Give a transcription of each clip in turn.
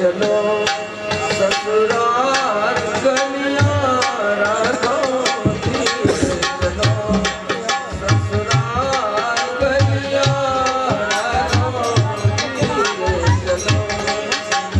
चलो ससुराल कन्या राघो धीरे चलो ससुराल कन्या राघो धीरे चलो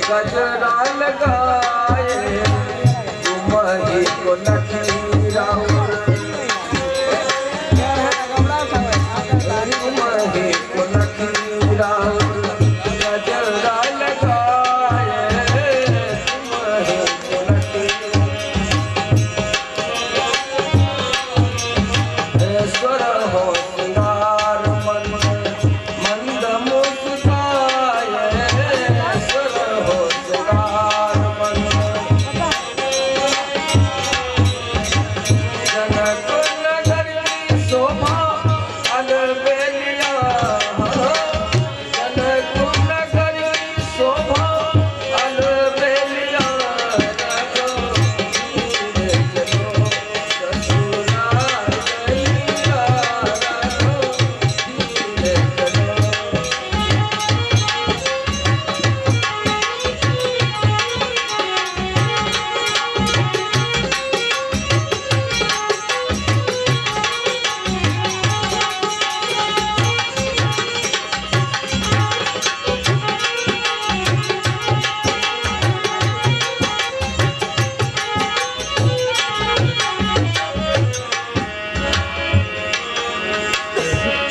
गजरा लगाए तुम्हारी को लखीरा तुम्हारी को लखीरा गजरा लगाए तुम्हारी को लखीरा स्वर हो सिंगार मन मंद मुस्काए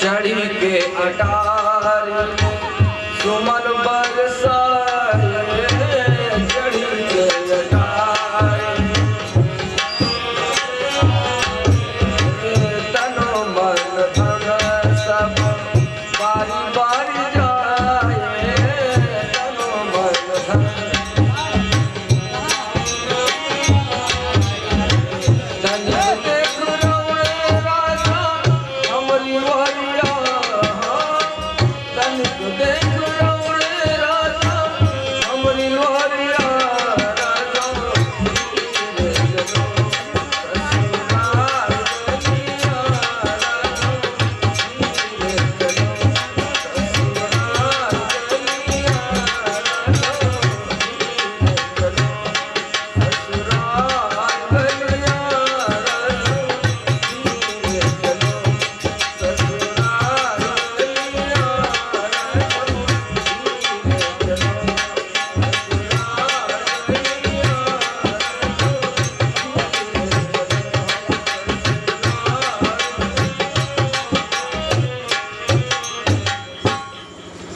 चढ़ी के अटार सुमन बरसाए चढ़ी के अटार तनो मन धन सब बारी बारी जाए तनो मन धन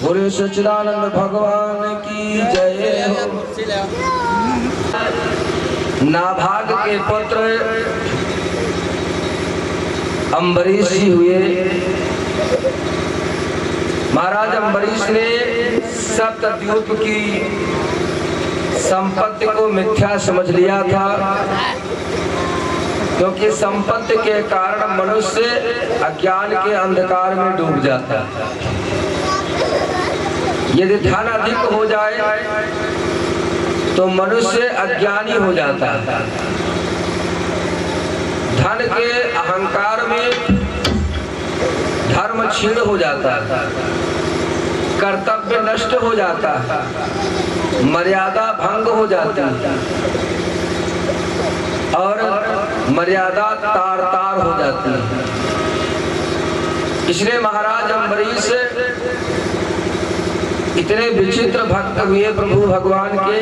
बोले सच्चिदानंद भगवान की जय हो। नाभाग के पुत्र अम्बरीश जी हुए। महाराज अम्बरीश ने सप्तद्वीप की संपत्ति को मिथ्या समझ लिया था, क्योंकि संपत्ति के कारण मनुष्य अज्ञान के अंधकार में डूब जाता है। यदि धन अधिक हो जाए तो मनुष्य अज्ञानी हो जाता है। धन के अहंकार में धर्म क्षीण हो जाता है, कर्तव्य नष्ट हो जाता है, मर्यादा भंग हो जाती है और मर्यादा तार तार हो जाती है। इसलिए महाराज अम्बरीश इतने विचित्र भक्त हुए प्रभु भगवान के,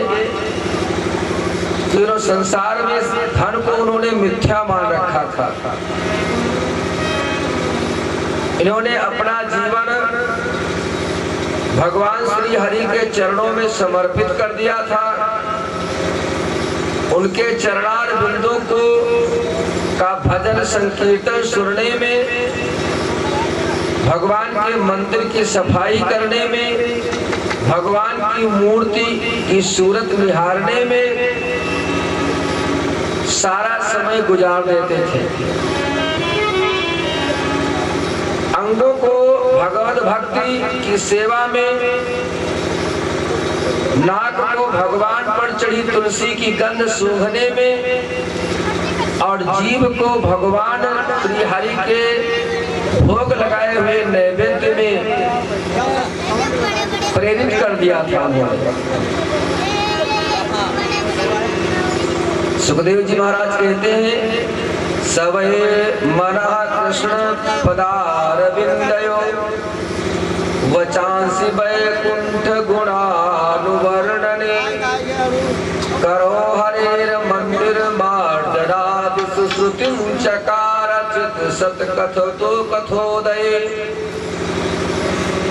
तीनों संसार में धन को उन्होंने मिथ्या मान रखा था। इन्होंने अपना जीवन भगवान श्री हरि के चरणों में समर्पित कर दिया था। उनके चरणार बिंदु को का भजन संकीर्तन सुनने में, भगवान के मंदिर की सफाई करने में, भगवान की मूर्ति की सूरत निहारने में सारा समय गुजार देते थे। अंगों को भगवत भक्ति की सेवा में, नाक को भगवान पर चढ़ी तुलसी की गंध सूंघने में और जीभ को भगवान श्री हरि के भोग लगाए हुए नैवेद्य में प्रेरित कर दिया था उन्होंने। सुखदेव जी महाराज कहते हैं, सवये मनः कृष्ण पदारविंदयो वचांसि वैकुंठ गुणानुवर्णने करो हरेर मंदिर मार्जनादि सुश्रुतिं चकार चित सत कथो कथोदये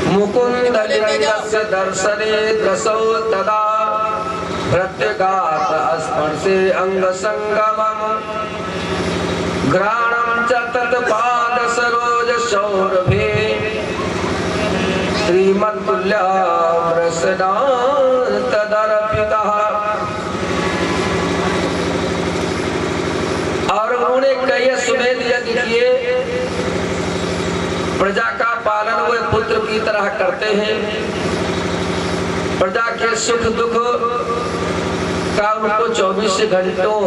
मुकुंद लिंगस्य दर्शने द्रसौ तदा प्रत्यगात स्पर्शे अंग संगमम् घ्राणं च तत्पाद सरोज सौरभे श्रीमत्तुल्या रसना तदर्पितः। और उन्होंने कई सुमेध यज्ञ किए, प्रजा का पालन वे पुत्र की तरह करते हैं। प्रजा के सुख दुख का उनको 24 घंटों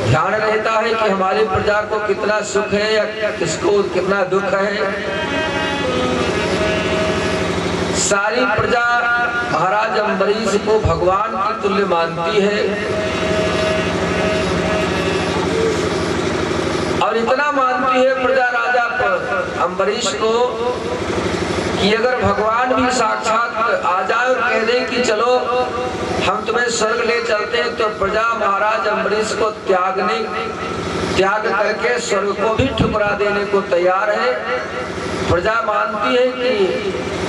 ध्यान रहता है कि हमारी प्रजा को कितना सुख है या किसको कितना दुख है। सारी प्रजा महाराज अम्बरीश को भगवान की तुल्य मानती है और इतना मानती है प्रजा राजा पर अम्बरीश को कि अगर भगवान भी साक्षात आ जाए और कह दे कि चलो हम तुम्हें स्वर्ग ले चलते हैं, तो प्रजा महाराज अम्बरीश को त्याग करके स्वर्ग को भी ठुकरा देने को तैयार है। प्रजा मानती है कि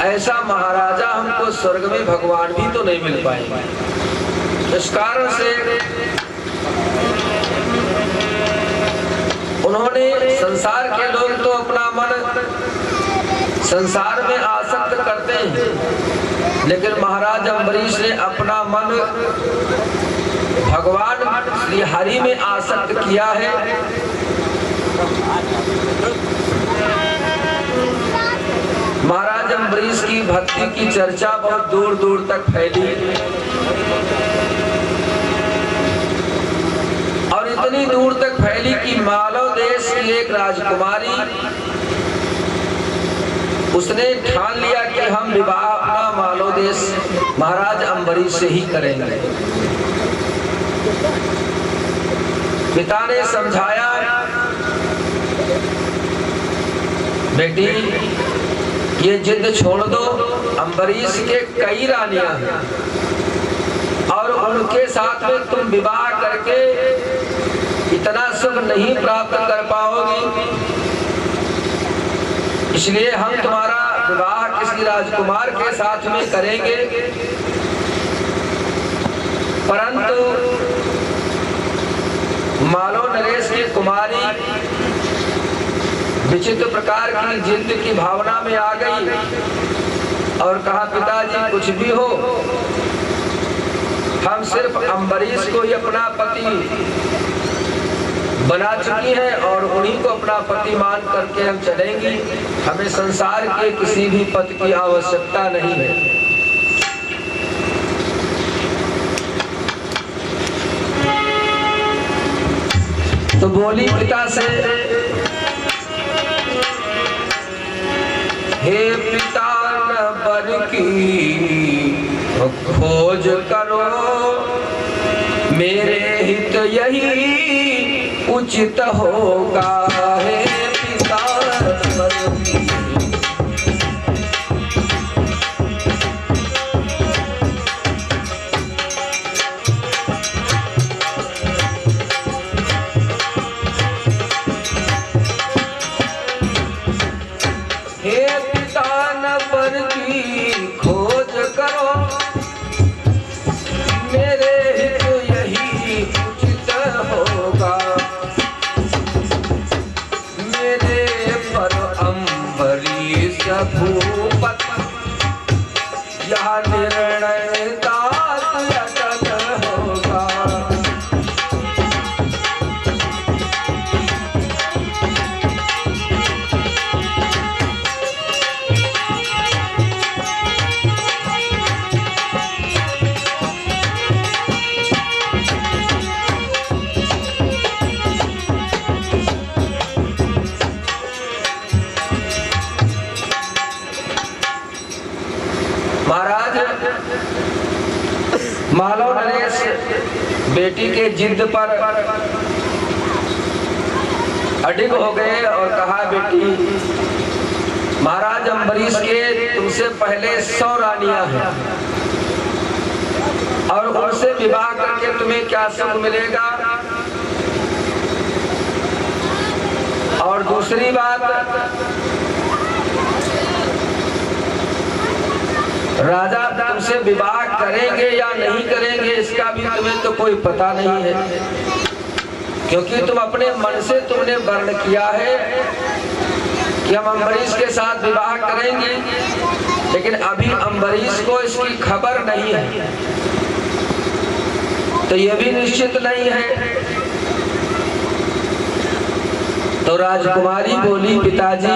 ऐसा महाराजा हमको स्वर्ग में भगवान भी तो नहीं मिल पाएंगे। इस कारण से उन्होंने, संसार के लोग तो अपना मन संसार में आसक्त करते हैं, लेकिन महाराज अम्बरीश ने अपना मन भगवान श्री हरि में आसक्त किया है। महाराज अम्बरीश की भक्ति की चर्चा बहुत दूर दूर तक फैली और इतनी दूर तक फैली कि मालव देश की एक राजकुमारी, उसने ठान लिया कि हम विवाह अपना मालव देश महाराज अम्बरीश से ही करेंगे। पिता ने समझाया, बेटी ये जिद छोड़ दो, अम्बरीश के कई रानियां हैं और उनके साथ में तुम विवाह करके इतना सुख नहीं प्राप्त कर पाओगी, इसलिए हम तुम्हारा विवाह किसी राजकुमार के साथ में करेंगे। परंतु मालो नरेश की कुमारी विचित्र प्रकार की जिद की भावना में आ गई और कहा, पिताजी कुछ भी हो, हम सिर्फ अम्बरीश को ही अपना पति बना चुकी है और उन्हीं को अपना पति मान करके हम चलेंगी। हमें संसार के किसी भी पति की आवश्यकता नहीं है। तो बोली पिता से, हे पिता न बर की खोज करो, मेरे हित यही उचित होगा। हे पिता न बर की खोज करो, मेरे हित यही उचित होगा। मेरे पर अम्बरीश भूपत यह निर्णय तात अटल होगा। महाराज मालव नरेश बेटी के जिद पर अडिग हो गए और कहा, बेटी महाराज अम्बरीश के तुमसे पहले 100 रानियां हैं और उनसे विवाह करके तुम्हें क्या सुख मिलेगा। और दूसरी बात, राजा तुमसे विवाह करेंगे या नहीं करेंगे इसका भी तुम्हें तो कोई पता नहीं है, क्योंकि तुम अपने मन से तुमने वर्ण किया है कि हम अम्बरीश के साथ विवाह करेंगे, लेकिन अभी अम्बरीश को इसकी खबर नहीं है, तो यह भी निश्चित नहीं है। तो राजकुमारी बोली, पिताजी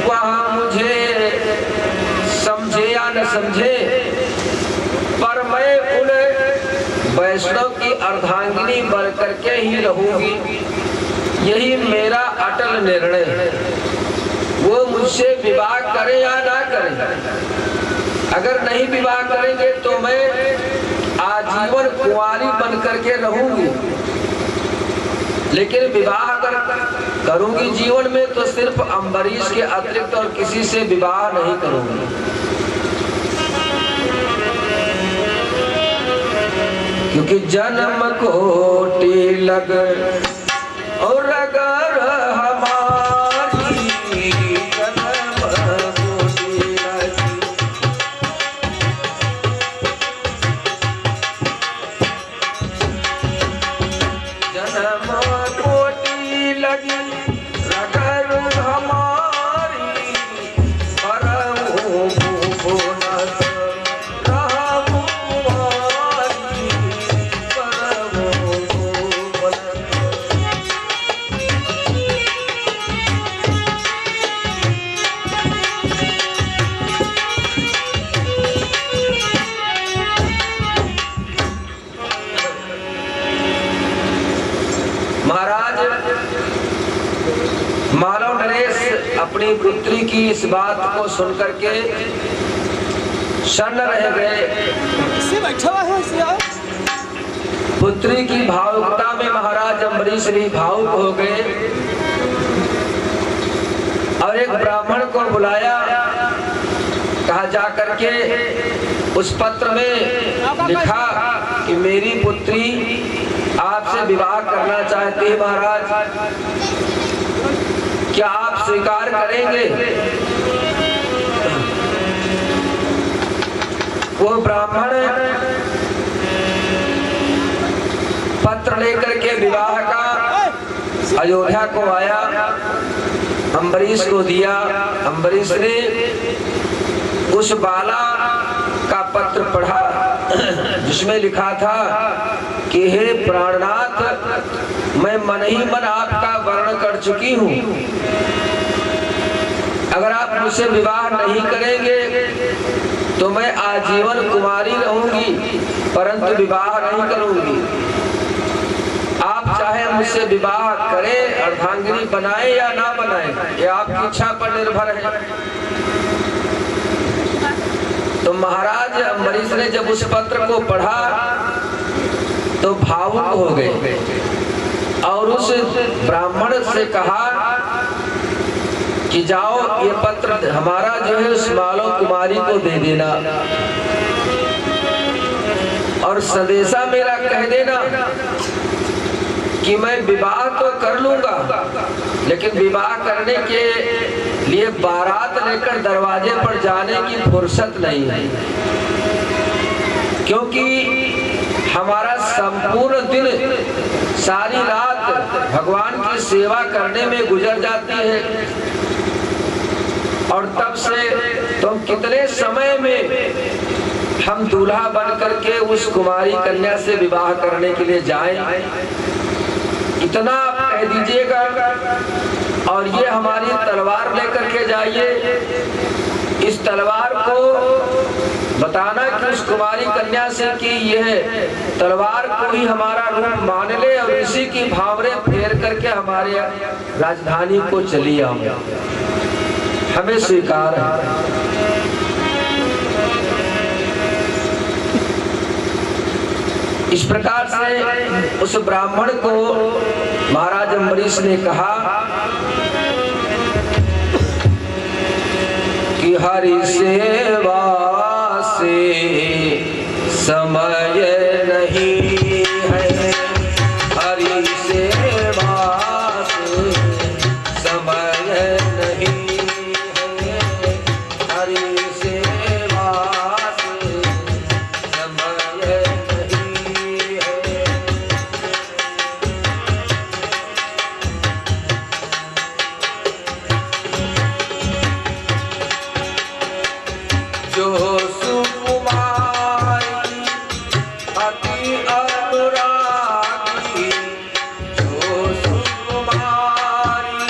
वह मुझे समझे या न समझे, पर मैं उन वैष्णव की अर्धांगिनी बन करके ही रहूंगी, यही मेरा अटल निर्णय है। वो मुझसे विवाह करे या ना करे, अगर नहीं विवाह करेंगे तो मैं आजीवन कुंवारी बन करके रहूंगी, लेकिन विवाह अगर करूंगी जीवन में तो सिर्फ अम्बरीश के अतिरिक्त और किसी से विवाह नहीं करूंगी। क्योंकि जन्म कोटि लग और अगर हमारी जन्म कोटि लग, जन्म कोटि लगी अगर हमारी, परमो भुवनत रहु कुंवारी, परमो भुवनत। महाराज मालव नरेश अपनी पुत्री की इस बात को सुनकर के शन्न रह गए। पुत्री की भावुकता में महाराज अम्बरीश भी भावुक हो गए और एक ब्राह्मण को बुलाया, कहा जा करके उस पत्र में लिखा कि मेरी पुत्री आपसे विवाह करना चाहती है महाराज, क्या आप स्वीकार करेंगे? वो ब्राह्मण पत्र लेकर के विवाह का अयोध्या को आया, अम्बरीश को दिया। अम्बरीश ने उस बाला का पत्र पढ़ा जिसमें लिखा था कि हे प्राणनाथ, मैं मन ही मन आपका वर्ण कर चुकी हूँ। अगर आप मुझसे विवाह नहीं करेंगे तो मैं आजीवन कुमारी रहूंगी, परंतु विवाह नहीं करूंगी। आप चाहे मुझसे विवाह करें, अर्धांगिनी बनाए या ना बनाए, ये आपकी इच्छा पर निर्भर है। तो महाराज अम्बरीश ने जब उस पत्र को पढ़ा तो भावुक हो गए और उस ब्राह्मण से कहा कि जाओ ये पत्र हमारा जो है उस मालव कुमारी को दे देना और संदेशा मेरा कह देना कि मैं विवाह तो कर लूंगा, लेकिन विवाह करने के लिए बारात लेकर दरवाजे पर जाने की फुर्सत नहीं है, क्योंकि हमारा संपूर्ण दिन, सारी रात भगवान की सेवा करने में गुजर जाती है और तब से तुम कितने समय में हम दूल्हा बन करके उस कुमारी कन्या से विवाह करने के लिए जाएं, इतना आप कह दीजिएगा और ये हमारी तलवार लेकर के जाइए। इस तलवार को बताना कि उस कुमारी कन्या से कि यह तलवार को ही हमारा रूप मान ले और इसी की भावरे फेर करके हमारे राजधानी को चली आओ, हमें स्वीकार है। इस प्रकार से उस ब्राह्मण को महाराज अम्बरीश ने कहा कि हरि सेवा से समय नहीं है, हरि सेवा से समय नहीं है, हरि सेवा से समय नहीं है। जो सुकुमारी अति अनुरागी, जो सुकुमारी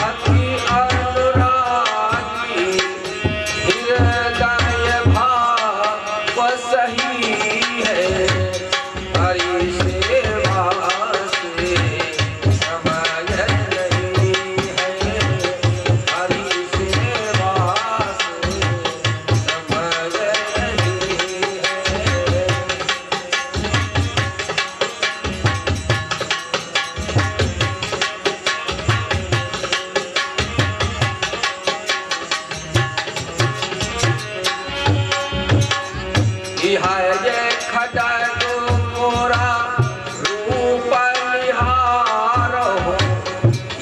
अति अनुरागी, हृदय भाव सही है, हरि सेवा से समय नहीं है, हरि सेवा से समय नहीं है। ये खडग मोरा रूप निहारो,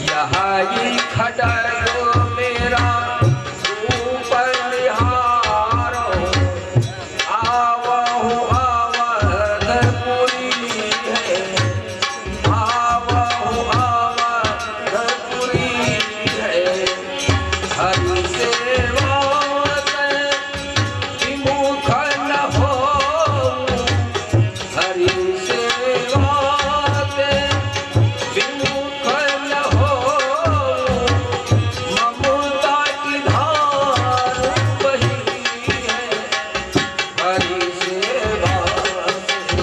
यह खडग मेरा रूप निहारो, आवहु अवधपुरी है, आवहु अवधपुरी है, हरि सेवा से विमुख न हो, हरि सेवा से विमुख न हो, ममता की धार बही है, हरि सेवा से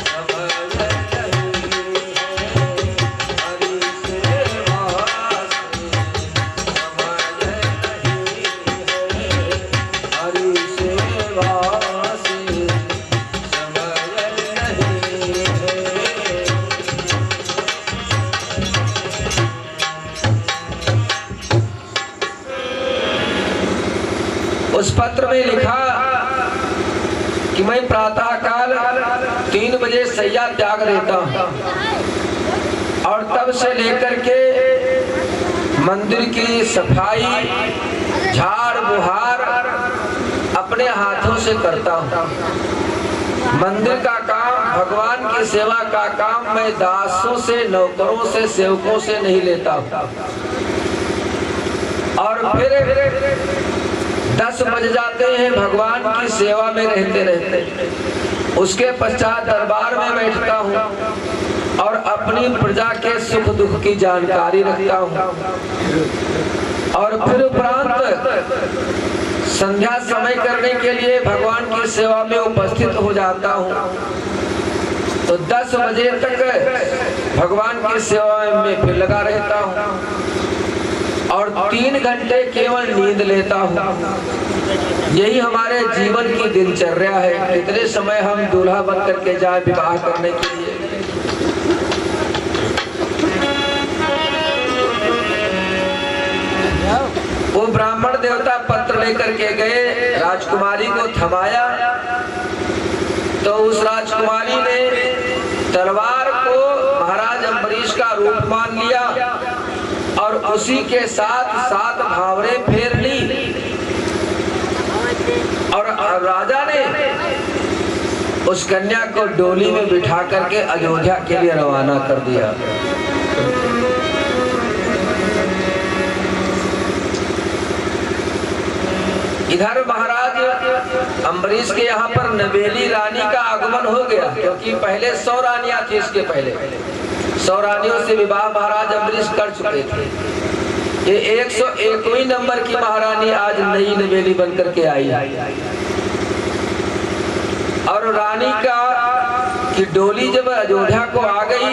समय नहीं है, हरि सेवा से समय नहीं है, हरि सेवा से समय नहीं है। उस पत्र में लिखा कि मैं प्रातः काल 3 बजे सैया त्याग देता हूँ और तब से लेकर के मंदिर की सफाई, झाड़ बुहार अपने हाथों से करता हूँ। मंदिर का काम भगवान की सेवा का काम मैं दासों से, नौकरों से, सेवकों से नहीं लेता हूँ। और फिर 10 बज जाते हैं भगवान की सेवा में रहते रहते। उसके पश्चात दरबार में बैठता हूँ और अपनी प्रजा के सुख दुख की जानकारी रखता हूँ। और फिर उपरांत संध्या समय करने के लिए भगवान की सेवा में उपस्थित हो जाता हूँ। तो 10 बजे तक भगवान की सेवा में फिर लगा रहता हूँ और 3 घंटे केवल नींद लेता हूँ। यही हमारे जीवन की दिनचर्या है। कितने समय हम दूल्हा बन करके जाए विवाह करने के लिए। वो ब्राह्मण देवता पत्र लेकर के गए, राजकुमारी को थमाया तो उस राजकुमारी ने तलवार को महाराज अम्बरीश का रूप मान लिया और उसी के साथ 7 भावरे फेर ली। और राजा ने उस कन्या को डोली में बिठा करके अयोध्या के लिए रवाना कर दिया। इधर महाराज अम्बरीश के यहाँ पर नवेली रानी का आगमन हो गया, क्योंकि पहले 100 रानियां थी। इसके पहले 100 रानियों से विवाह महाराज अम्बरीश कर चुके थे। ये 101वें नंबर की महारानी आज नई नवेली बनकर के आई। और रानी का की डोली जब अयोध्या को आ गई,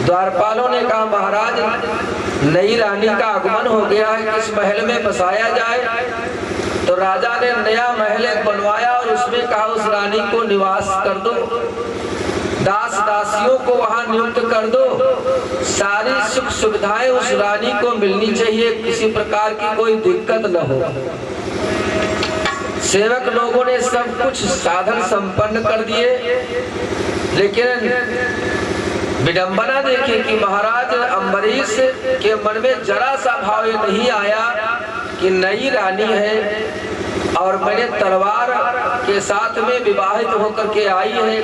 द्वारपालों ने कहा महाराज नई रानी का आगमन हो गया है, किस महल में बसाया जाए। तो राजा ने नया महल एक बनवाया और उसमें कहा उस रानी को निवास कर दो, दास दासियों को वहां नियुक्त कर दो, सारी सुख सुविधाएं उस रानी को मिलनी चाहिए, किसी प्रकार की कोई दिक्कत न हो। सेवक लोगों ने सब कुछ साधन संपन्न कर दिए, लेकिन विडंबना देखिए कि महाराज अम्बरीश के मन में जरा सा भाव नहीं आया कि नई रानी है और मैंने तलवार के साथ में विवाहित होकर के आई है,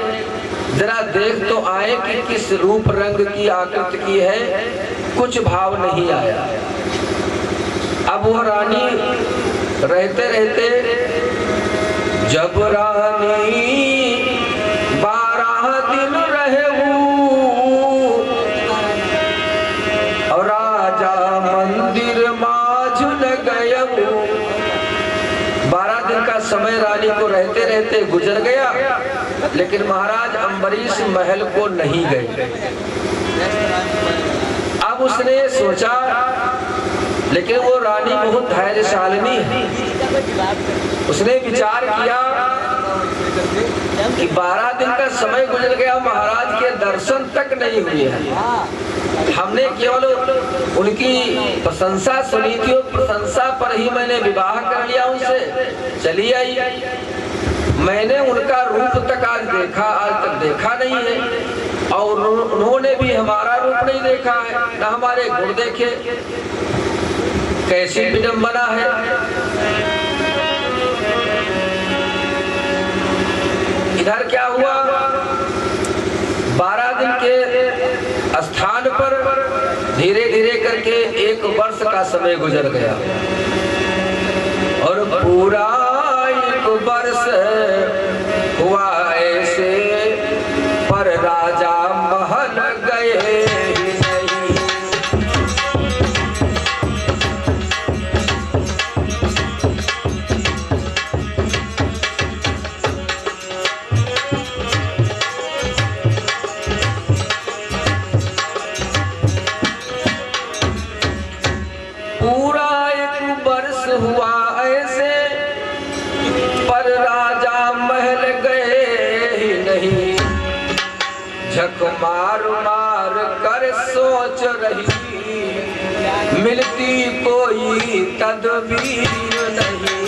जरा देख तो आए कि किस रूप रंग की आकृति की है। कुछ भाव नहीं आया। अब वो रानी रहते रहते जब रानी 12 दिन रहे और राजा मंदिर माझ न गए। 12 दिन का समय रानी को रहते रहते गुजर गया, लेकिन महाराज अम्बरीश महल को नहीं गए। अब उसने सोचा, लेकिन वो रानी बहुत धैर्यशालिनी है। उसने विचार किया कि 12 दिन का समय गुजर गया, महाराज के दर्शन तक नहीं हुए हैं। हमने केवल उनकी प्रशंसा सुनी थी, प्रशंसा पर ही मैंने विवाह कर लिया उनसे, चली आई। मैंने उनका रूप तक आज तक देखा नहीं है और उन्होंने भी हमारा रूप नहीं देखा है, न हमारे गुण देखे। कैसी विडंबना है। इधर क्या हुआ, 12 दिन के स्थान पर धीरे धीरे करके 1 वर्ष का समय गुजर गया और पूरा 1 वर्ष हुआ ऐसे, पर राजा महल गए मार मार कर सोच रही, मिलती कोई तदबीर नहीं।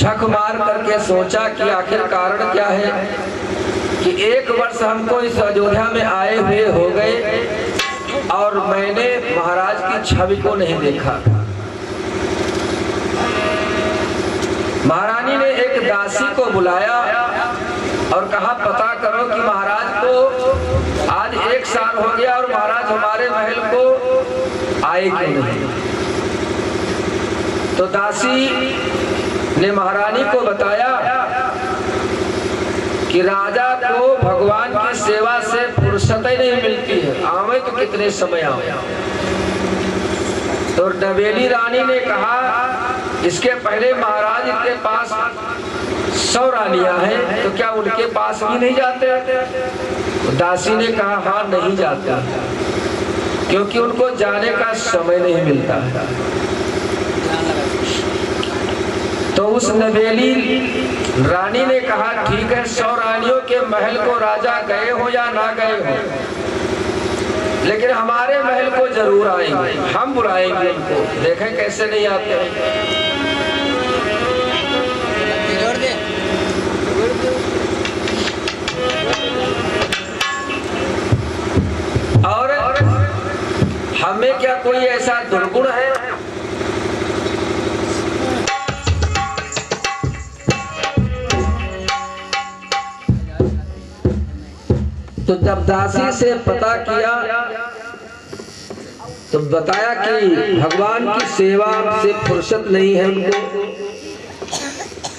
झक मार करके सोचा कि आखिर कारण क्या है कि 1 वर्ष हमको इस अयोध्या में आए हुए हो गए और मैंने महाराज की छवि को नहीं देखा। महारानी ने एक दासी को बुलाया और कहा पता करो कि महाराज को आज 1 साल हो गया और महाराज हमारे महल को आए क्यों नहीं। तो दासी ने महारानी को बताया कि राजा को भगवान की सेवा से फुर्सत ही नहीं मिलती है, आवे तो कितने समय आवे। तो नवेली रानी ने कहा इसके पहले महाराज के पास 100 रानियां हैं, तो क्या उनके पास भी नहीं जाते? तो दासी ने कहा हाँ नहीं जाते, क्योंकि उनको जाने का समय नहीं मिलता है। तो उस नवेली रानी ने कहा ठीक है, 100 रानियों के महल को राजा गए हो या ना गए हो, लेकिन हमारे महल को जरूर आएंगे, हम बुलाएंगे उनको, देखें कैसे नहीं आते। और हमें क्या कोई ऐसा दुर्गुण है? तो जब दासी से पता किया तो बताया कि भगवान की सेवा से फुर्सत नहीं है उनको।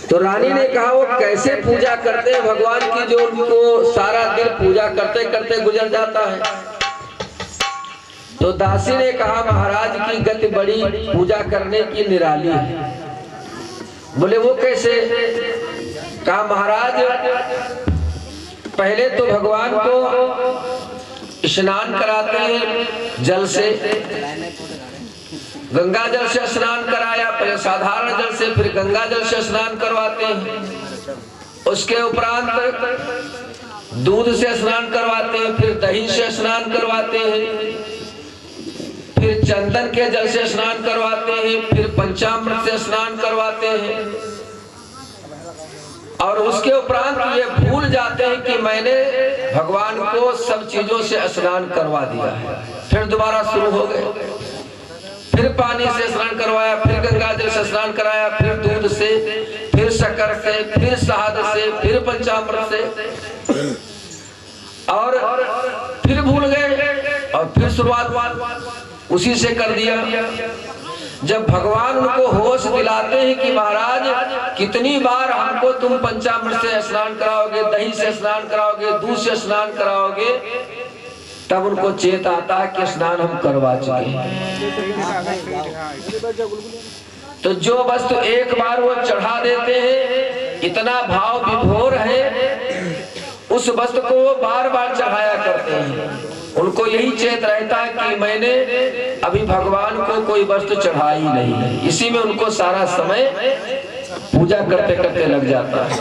तो रानी ने कहा वो कैसे पूजा करते हैं भगवान की जो उनको सारा दिन पूजा करते करते गुजर जाता है। तो दासी ने कहा महाराज की गति बड़ी पूजा करने की निराली है। बोले वो कैसे? कहा महाराज पहले तो भगवान को स्नान कराते हैं जल से, गंगा जल से स्नान कराया, पहले साधारण जल से, फिर गंगा जल से स्नान करवाते हैं। उसके उपरांत दूध से स्नान करवाते हैं, फिर दही से स्नान करवाते हैं, फिर चंदन के जल से स्नान करवाते हैं, फिर पंचामृत से स्नान करवाते हैं। और उसके उपरांत ये भूल जाते हैं कि मैंने भगवान को सब चीजों से स्नान करवा दिया है। फिर दोबारा शुरू हो गए, फिर पानी से स्नान करवाया, फिर गंगा जल से स्नान कराया, फिर दूध से, फिर शक्कर से, फिर शहद से, फिर पंचामृत से, और फिर भूल गए और फिर शुरुआत उसी से कर दिया। जब भगवान उनको होश दिलाते हैं कि महाराज कितनी बार हमको तुम पंचामृत से स्नान कराओगे, दही से स्नान कराओगे, दूध से स्नान कराओगे, तब उनको चेत आता है कि स्नान हम करवा चुके हैं। तो जो वस्तु एक बार वो चढ़ा देते हैं, इतना भाव विभोर है, उस वस्तु को वो बार बार चढ़ाया करते हैं। उनको यही चेत रहता है कि मैंने अभी भगवान को कोई वस्तु चढ़ाई नहीं है। इसी में उनको सारा समय पूजा करते करते लग जाता है।